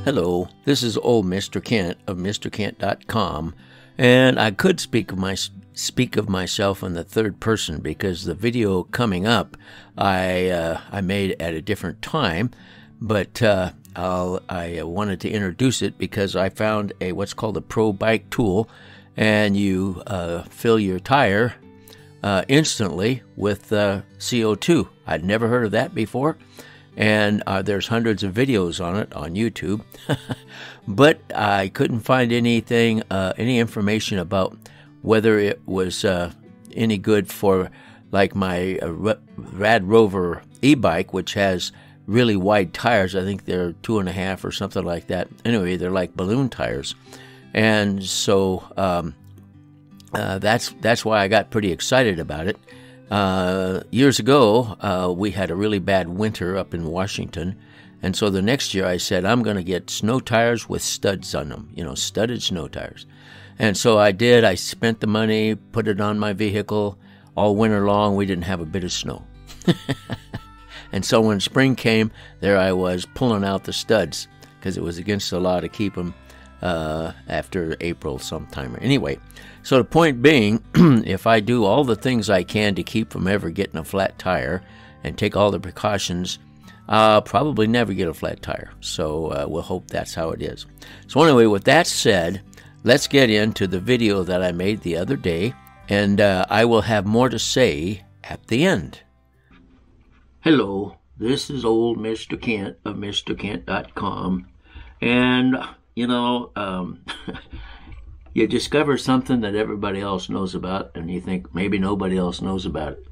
Hello, this is old Mr. Kent of MrKent.com, and I could speak of myself in the third person because the video coming up I made at a different time, but I wanted to introduce it because I found what's called a Pro Bike tool, and you fill your tire instantly with CO2. I'd never heard of that before. And there's hundreds of videos on it on YouTube, but I couldn't find anything, any information about whether it was any good for like my Rad Rover E-Bike, which has really wide tires. I think they're 2.5 or something like that. Anyway, they're like balloon tires, and so that's why I got pretty excited about it. Years ago, we had a really bad winter up in Washington, and so the next year I said, I'm going to get snow tires with studs on them, studded snow tires. And so I did. I spent the money, put it on my vehicle. All winter long, we didn't have a bit of snow. And so when spring came, there I was pulling out the studs because it was against the law to keep them after April sometime. Anyway, so the point being, if I do all the things I can to keep from ever getting a flat tire and take all the precautions, I'll probably never get a flat tire. So we'll hope that's how it is. So anyway, with that said, let's get into the video that I made the other day, and I will have more to say at the end. Hello, this is old Mr. Kent of MrKent.com, and you discover something that everybody else knows about, and you think maybe nobody else knows about it.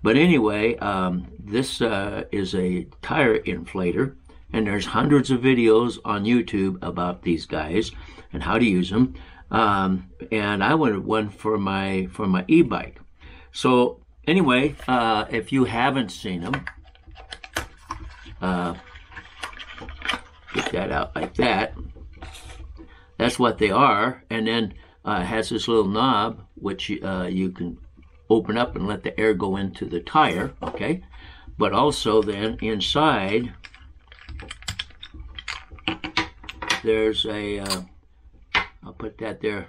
But anyway, this is a tire inflator, and there's hundreds of videos on YouTube about these guys and how to use them. And I wanted one for my e-bike. So anyway, if you haven't seen them, get that out like that. That's what they are, and then it has this little knob which you can open up and let the air go into the tire, okay? But also then inside there's a, I'll put that there.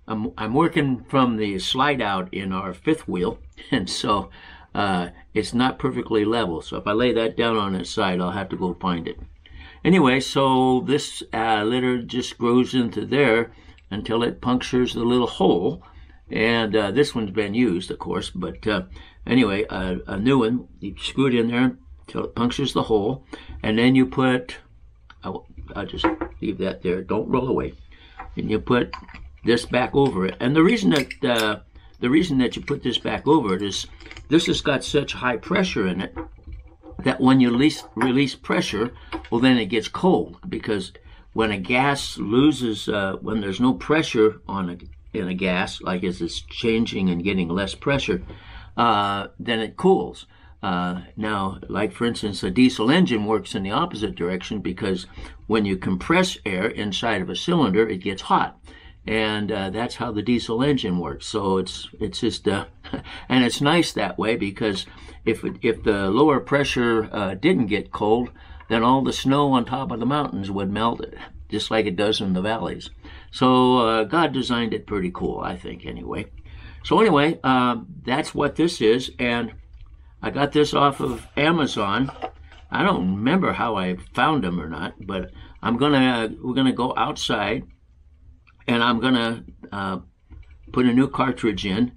I'm working from the slide out in our fifth wheel, and so it's not perfectly level. So if I lay that down on its side, I'll have to go find it. Anyway, so this litter just grows into there until it punctures the little hole. And this one's been used, of course, but anyway, a new one, you screw it in there until it punctures the hole. And then you put, I'll just leave that there, don't roll away. And you put this back over it. And the reason that you put this back over it is this has got such high pressure in it that when you release pressure, well, then it gets cold, because when a gas loses, when there's no pressure in a gas, like as it's changing and getting less pressure, then it cools. Now, like for instance, a diesel engine works in the opposite direction, because when you compress air inside of a cylinder, it gets hot. And that's how the diesel engine works. So it's just and it's nice that way, because if the lower pressure didn't get cold, then all the snow on top of the mountains would melt it, just like it does in the valleys. So God designed it pretty cool, I think, anyway. So anyway, that's what this is, and I got this off of Amazon. I don't remember how I found them or not, but we're gonna go outside, and I'm gonna put a new cartridge in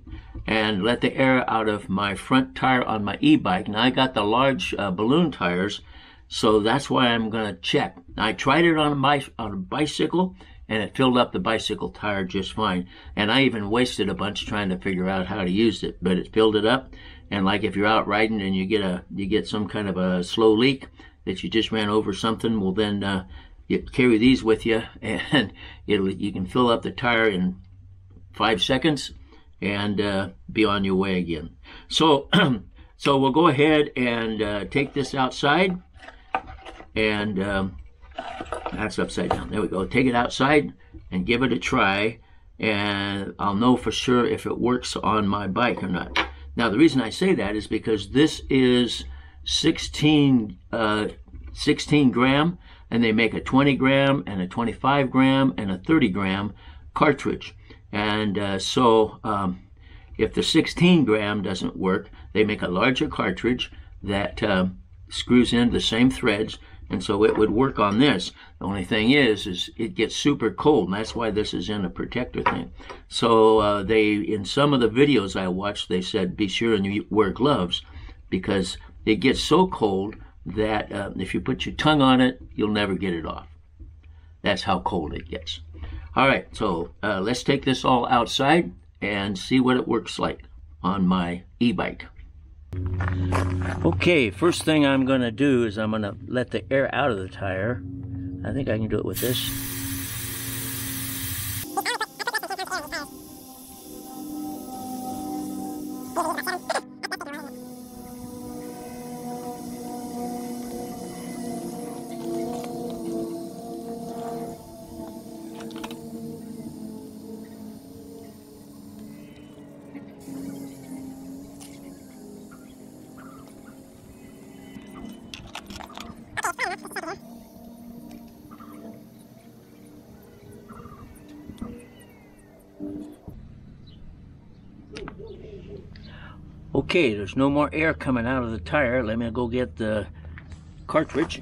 and let the air out of my front tire on my e-bike. Now I got the large balloon tires, so that's why I'm gonna check. I tried it on a bicycle, and it filled up the bicycle tire just fine. And I even wasted a bunch trying to figure out how to use it, but it filled it up. And like if you're out riding and you get some kind of a slow leak that you just ran over something, well then you carry these with you, and you can fill up the tire in 5 seconds and be on your way again. So so we'll go ahead and take this outside, and that's upside down. There we go. Take it outside and give it a try, and I'll know for sure if it works on my bike or not. Now, the reason I say that is because this is 16 gram and they make a 20 gram and a 25 gram and a 30 gram cartridge. And if the 16 gram doesn't work, they make a larger cartridge that screws in the same threads, and so it would work on this. The only thing is it gets super cold, and that's why this is in a protector thing. So in some of the videos I watched, they said be sure and you wear gloves, because it gets so cold that if you put your tongue on it, you'll never get it off. That's how cold it gets. All right, so let's take this all outside and see what it works like on my e-bike. Okay, first thing I'm going to do is I'm going to let the air out of the tire. I think I can do it with this. Okay, there's no more air coming out of the tire. Let me go get the cartridge.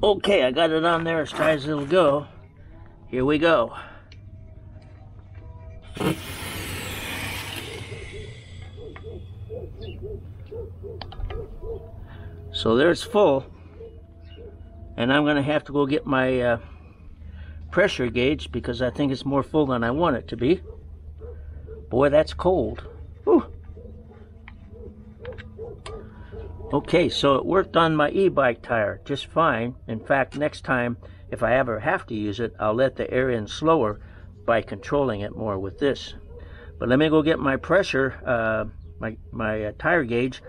Okay, I got it on there as tight as it'll go. Here we go. So there it's full, and I'm gonna have to go get my pressure gauge because I think it's more full than I want it to be. Boy, that's cold. Whew. Okay, so it worked on my e-bike tire just fine. In fact, next time, if I ever have to use it, I'll let the air in slower by controlling it more with this. But let me go get my pressure, my tire gauge.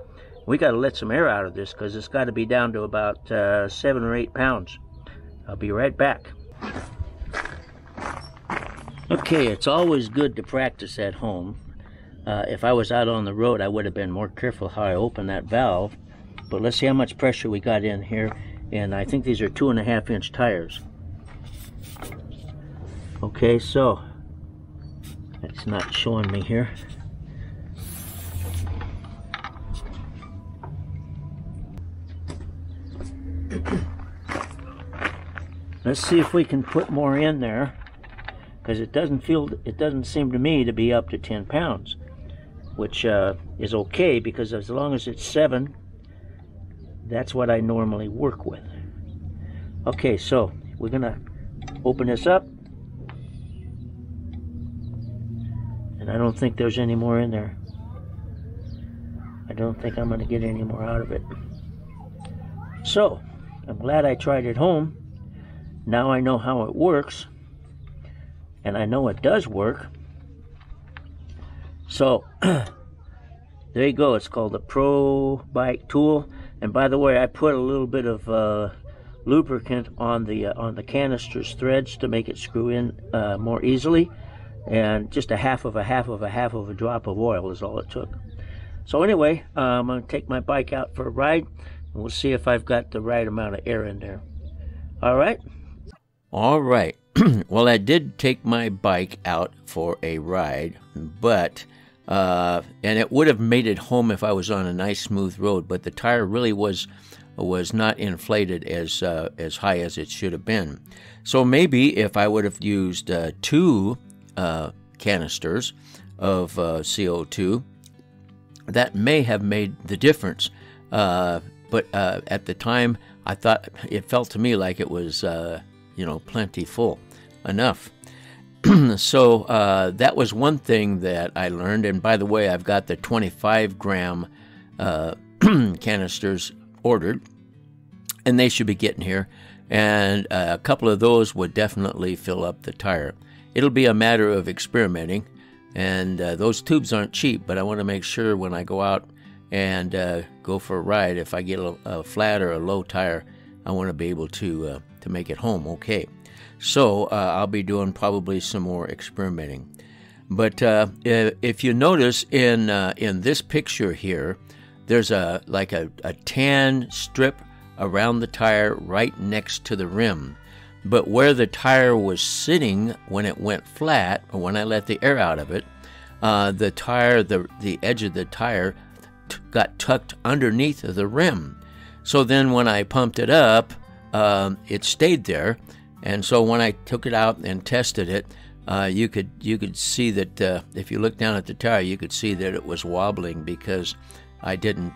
We got to let some air out of this because it's got to be down to about 7 or 8 pounds. I'll be right back. Okay, it's always good to practice at home. If I was out on the road, I would have been more careful how I open that valve. But let's see how much pressure we got in here. And I think these are 2.5-inch tires. Okay, so it's not showing me here. Let's see if we can put more in there, because it doesn't seem to me to be up to 10 pounds, which is okay, because as long as it's 7, that's what I normally work with. Okay, so we're gonna open this up, and I don't think there's any more in there. I don't think I'm gonna get any more out of it. So I'm glad I tried it home. Now I know how it works, and I know it does work. So there you go. It's called the Pro Bike Tool. And by the way, I put a little bit of lubricant on the canister's threads to make it screw in more easily, and just a half of a drop of oil is all it took. So anyway, I'm going to take my bike out for a ride, and we'll see if I've got the right amount of air in there. All right. Well, I did take my bike out for a ride, but and it would have made it home if I was on a nice smooth road, but the tire really was not inflated as high as it should have been. So maybe if I would have used 2 canisters of CO2, that may have made the difference. But at the time, I thought it felt to me like it was plenty full, enough. So that was one thing that I learned. And by the way, I've got the 25 gram canisters ordered, and they should be getting here. And a couple of those would definitely fill up the tire. It'll be a matter of experimenting, and those tubes aren't cheap, but I want to make sure when I go out and go for a ride, if I get a flat or a low tire, I want to be able to make it home okay. So I'll be doing probably some more experimenting. But if you notice in this picture here, there's like a tan strip around the tire right next to the rim. But where the tire was sitting when it went flat, or when I let the air out of it, the edge of the tire got tucked underneath of the rim. So then when I pumped it up, it stayed there. And so when I took it out and tested it, you could see that if you look down at the tire, you could see that it was wobbling because I didn't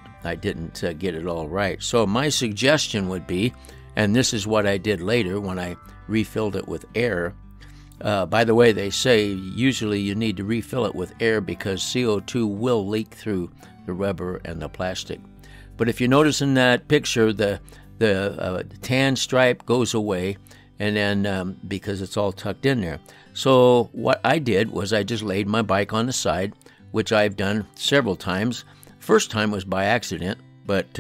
get it all right. So my suggestion would be, and this is what I did later when I refilled it with air. By the way, they say usually you need to refill it with air because CO2 will leak through the rubber and the plastic. But if you notice in that picture, the tan stripe goes away, and then because it's all tucked in there. So what I did was I just laid my bike on the side, which I've done several times. First time was by accident, but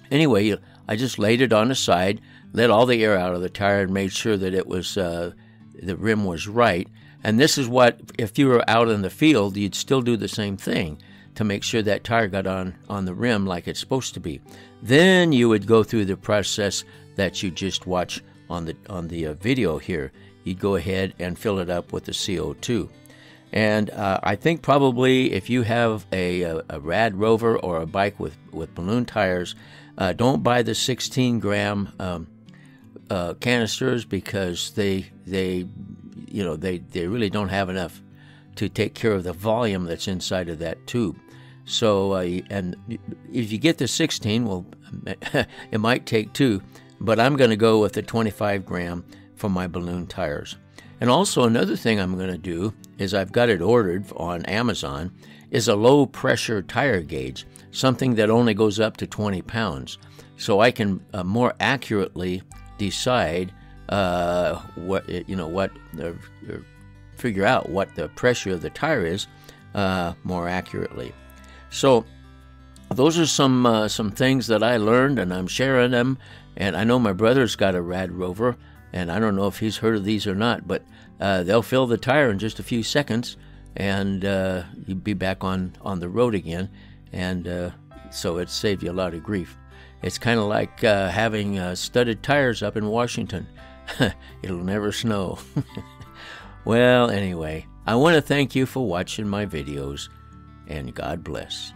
anyway, I just laid it on the side, let all the air out of the tire, and made sure that it was the rim was right. And this is what, if you were out in the field, you'd still do the same thing to make sure that tire got on the rim like it's supposed to be. Then you would go through the process that you just watched on the video here. You'd go ahead and fill it up with the CO2. And I think probably if you have a Rad Rover or a bike with balloon tires, don't buy the 16-gram canisters because they really don't have enough to take care of the volume that's inside of that tube. So and if you get the 16, well, it might take 2, but I'm going to go with the 25-gram for my balloon tires. And also another thing I'm going to do is I've got it ordered on Amazon, is a low pressure tire gauge, something that only goes up to 20 pounds. So I can more accurately decide figure out what the pressure of the tire is more accurately. So those are some things that I learned, and I'm sharing them. And I know my brother's got a Rad Rover, and I don't know if he's heard of these or not, but they'll fill the tire in just a few seconds, and you'll be back on the road again. And so it saved you a lot of grief. It's kind of like having studded tires up in Washington. It'll never snow. Well, anyway, I want to thank you for watching my videos, and God bless.